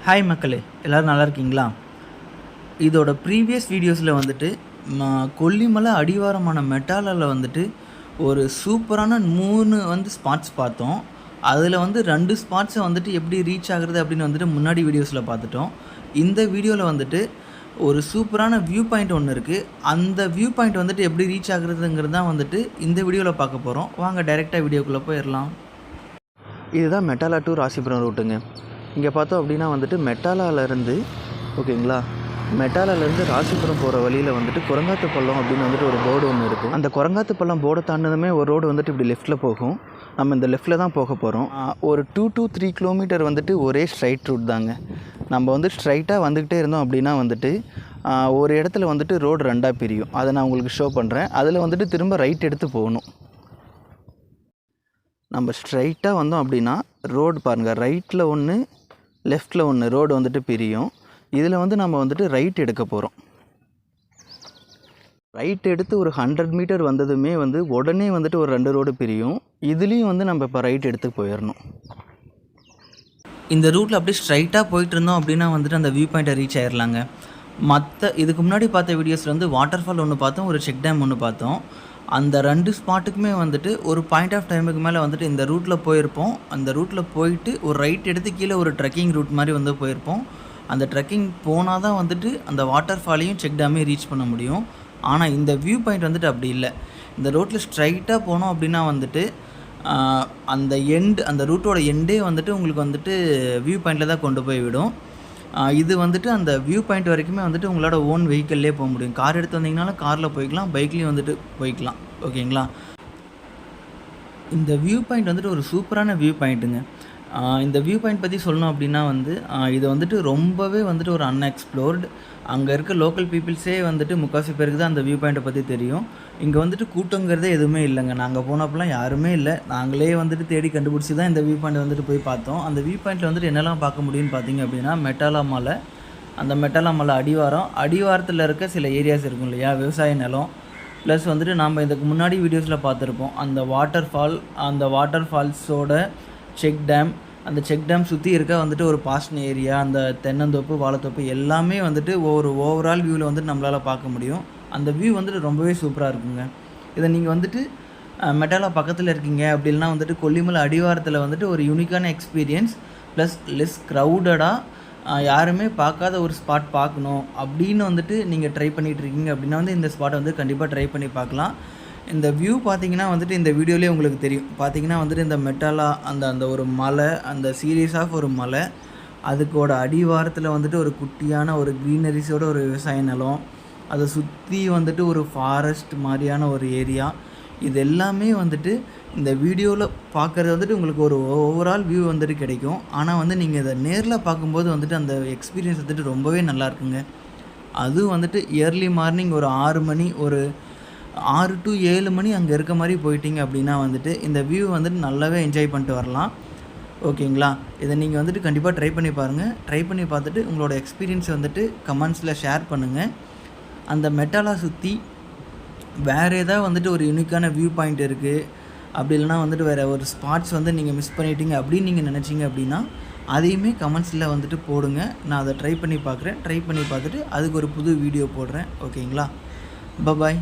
Hi மக்களே, எல்லோரும் நல்லா இருக்கீங்களா? இதோட ப்ரீவியஸ் வீடியோஸில் வந்துட்டு கொல்லிமலை அடிவாரமான மெட்டாலாவில் வந்துட்டு ஒரு சூப்பரான 3 ஸ்பாட்ஸ் பார்த்தோம். அதில் 2 ஸ்பாட்ஸை வந்துட்டு எப்படி ரீச் ஆகுறது அப்படின்னு வந்துட்டு முன்னாடி வீடியோஸில் பார்த்துட்டோம். இந்த வீடியோவில் வந்துட்டு ஒரு சூப்பரான வியூ பாயிண்ட் ஒன்று இருக்குது. அந்த வியூ பாயிண்ட் வந்துட்டு எப்படி ரீச் ஆகுறதுங்கிறது தான் வந்துட்டு இந்த வீடியோவில் பார்க்க போகிறோம். வாங்க டைரெக்டாக வீடியோக்குள்ளே போயிடலாம். இதுதான் மெட்டாலா டு ராசிபுரம் ரூட்டுங்க. இங்கே பார்த்தோம் அப்படின்னா வந்துட்டு மெட்டாலாவிலேருந்து ஓகேங்களா, மெட்டாலாவிலேருந்து ராசிபுரம் போகிற வழியில் வந்துட்டு குரங்காத்து பள்ளம் அப்படின்னு வந்துட்டு ஒரு போர்டு ஒன்று இருக்குது. அந்த குரங்காத்து பள்ளம் போர்டை தாண்டினதுமே ஒரு ரோடு வந்துட்டு இப்படி லெஃப்ட்டில் போகும். நம்ம இந்த லெஃப்ட்டில் தான் போக போகிறோம். ஒரு 2 to 3 கிலோமீட்டர் வந்துட்டு ஒரே ஸ்ட்ரைட் ரூட் தாங்க. நம்ம ஸ்ட்ரைட்டாக வந்துக்கிட்டே இருந்தோம் அப்படின்னா வந்துட்டு ஒரு இடத்துல வந்துட்டு ரோடு 2ஆக பிரியும். அதை நான் உங்களுக்கு ஷோ பண்ணுறேன். அதில் வந்துட்டு திரும்ப ரைட் எடுத்து போகணும். நம்ம ஸ்ட்ரைட்டாக வந்தோம் அப்படின்னா ரோடு பாருங்கள், ரைட்டில் ஒன்று லெஃப்ட்டில் ஒன்று ரோடு வந்துட்டு பிரியும். இதில் நம்ம ரைட் எடுக்க போகிறோம். ரைட் எடுத்து ஒரு 100 மீட்டர் வந்ததுமே உடனே ஒரு 2 ரோடு பிரியும். இதுலேயும் நம்ம இப்போ ரைட் எடுத்து போயிடணும். இந்த ரூட்டில் அப்படியே ஸ்ட்ரைட்டாக போயிட்டு இருந்தோம் அப்படின்னா அந்த வியூ பாயிண்ட்டை ரீச் ஆகிடலாங்க. இதுக்கு முன்னாடி பார்த்த வீடியோஸில் வாட்டர் ஃபால் ஒன்று பார்த்தோம், ஒரு செக் டேம் ஒன்று பார்த்தோம். அந்த 2 ஸ்பாட்டுக்குமே ஒரு பாயிண்ட் ஆஃப் டைமுக்கு மேலே இந்த ரூட்டில் போயிருப்போம். அந்த ரூட்டில் போயிட்டு ஒரு ரைட் எடுத்து கீழே ஒரு ட்ரெக்கிங் ரூட் மாதிரி போயிருப்போம். அந்த ட்ரெக்கிங் போனால் தான் அந்த வாட்டர் ஃபாலையும் செக் டேமையும் ரீச் பண்ண முடியும். ஆனால் இந்த வியூ பாயிண்ட் அப்படி இல்லை. இந்த ரோட்டில் ஸ்ட்ரைட்டாக போனோம் அப்படின்னா அந்த ரூட்டோட எண்டே உங்களுக்கு வியூ பாயிண்டில் தான் கொண்டு போய் விடும். இது அந்த வியூ பாயிண்ட் வரைக்குமே உங்களோட ஓன் வெஹிக்கிள்லேயே போக முடியும். கார் எடுத்து வந்தீங்கனாலும் காரில் போய்க்கலாம், பைக்லேயும் போய்க்கலாம். ஓகேங்களா? இந்த வியூ பாயிண்ட் ஒரு சூப்பரான வியூ பாயிண்ட்டுங்க. இந்த வியூ பாயிண்ட் பற்றி சொல்லணும் அப்படின்னா இது ரொம்பவே ஒரு அன்எக்ஸ்ப்ளோர்டு. அங்கே இருக்க லோக்கல் பீப்புள்ஸே முக்கால்வாசி பேருக்கு தான் அந்த வியூ பாயிண்ட்டை பற்றி தெரியும். இங்கே கூட்டங்கிறதே எதுவுமே இல்லைங்க. நாங்கள் போனப்பெல்லாம் யாருமே இல்லை. நாங்களே தேடி கண்டுபிடிச்சி தான் இந்த வியூ பாயிண்ட் போய் பார்த்தோம். அந்த வியூ பாயிண்ட்டில் என்னெல்லாம் பார்க்க முடியும்னு பார்த்தீங்க அப்படின்னா மெட்டாலா மலை, அந்த மெட்டாலா மலை அடிவாரத்தில் இருக்க சில ஏரியாஸ் இருக்கும் இல்லையா, விவசாய நிலம். ப்ளஸ் நாம் இதுக்கு முன்னாடி வீடியோஸில் பார்த்துருப்போம் அந்த வாட்டர் ஃபால், அந்த வாட்டர் ஃபால்ஸோட செக் டேம், அந்த செக் டேம் சுற்றி இருக்க ஒரு பாஸ்டன் ஏரியா, அந்த தென்னந்தோப்பு, வாழைத்தோப்பு எல்லாமே ஒரு ஓவரால் வியூவில் நம்மளால் பார்க்க முடியும். அந்த வியூ ரொம்பவே சூப்பராக இருக்குங்க. இதை நீங்கள் மெட்டாலா பக்கத்தில் இருக்கீங்க அப்படின்னா கொல்லிமலை அடிவாரத்தில் ஒரு யூனிக்கான எக்ஸ்பீரியன்ஸ் ப்ளஸ் லெஸ் க்ரௌடடாக யாருமே பார்க்காத ஒரு ஸ்பாட் பார்க்கணும் அப்படின்னு நீங்கள் ட்ரை பண்ணிகிட்ருக்கீங்க அப்படின்னா இந்த ஸ்பாட்டை கண்டிப்பாக ட்ரை பண்ணி பார்க்கலாம். இந்த வியூ பார்த்தீங்கன்னா இந்த வீடியோலேயே உங்களுக்கு தெரியும். பார்த்தீங்கன்னா இந்த மெட்டாலா அந்த ஒரு மலை, அந்த சீரியஸ் ஆஃப் ஒரு மலை, அதுக்கோட அடிவாரத்தில் ஒரு குட்டியான ஒரு க்ரீனரிஸோட ஒரு விவசாய நிலம், அதை சுற்றி ஒரு ஃபாரஸ்ட் மாதிரியான ஒரு ஏரியா. இது எல்லாமே இந்த வீடியோவில் பார்க்குறது உங்களுக்கு ஒரு ஓவரால் வியூ கிடைக்கும். ஆனால் நீங்கள் இதை நேரில் பார்க்கும்போது அந்த எக்ஸ்பீரியன்ஸ் ரொம்பவே நல்லா இருக்குங்க. அதுவும் இயர்லி மார்னிங் ஒரு 6 மணி, ஒரு 6 to 7 மணி அங்கே இருக்க மாதிரி போயிட்டீங்க அப்படின்னா இந்த வியூ நல்லாவே என்ஜாய் பண்ணிட்டு வரலாம். ஓகேங்களா? இதை நீங்கள் கண்டிப்பாக ட்ரை பண்ணி பாருங்கள். ட்ரை பண்ணி பார்த்துட்டு உங்களோட எக்ஸ்பீரியன்ஸ் கமெண்ட்ஸில் ஷேர் பண்ணுங்கள். அந்த மெட்டாலா சுற்றி வேறு ஏதாவது ஒரு யூனிக்கான வியூ பாயிண்ட் இருக்குது அப்படி இல்லைனா வேறு ஒரு ஸ்பாட்ஸ் நீங்கள் மிஸ் பண்ணிட்டீங்க அப்படின்னு நீங்கள் நினச்சிங்க அப்படின்னா அதையுமே கமெண்ட்ஸில் போடுங்க. நான் அதை ட்ரை பண்ணி பார்க்குறேன். ட்ரை பண்ணி பார்த்துட்டு அதுக்கு ஒரு புது வீடியோ போடுறேன். ஓகேங்களா? பாய்.